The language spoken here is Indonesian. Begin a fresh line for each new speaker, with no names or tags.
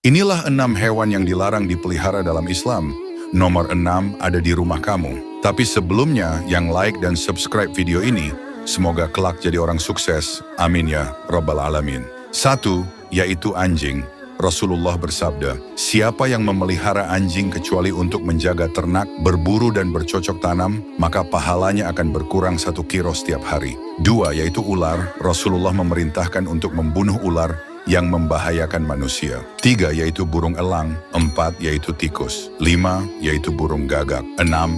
Inilah 6 hewan yang dilarang dipelihara dalam Islam. Nomor 6 ada di rumah kamu. Tapi sebelumnya, yang like dan subscribe video ini, semoga kelak jadi orang sukses. Amin ya Rabbal Alamin. 1. Yaitu anjing. Rasulullah bersabda, siapa yang memelihara anjing kecuali untuk menjaga ternak, berburu dan bercocok tanam, maka pahalanya akan berkurang 1 kilo setiap hari. 2. Yaitu ular. Rasulullah memerintahkan untuk membunuh ular yang membahayakan manusia. 3. Yaitu burung elang. 4. Yaitu tikus. 5. Yaitu burung gagak. 6.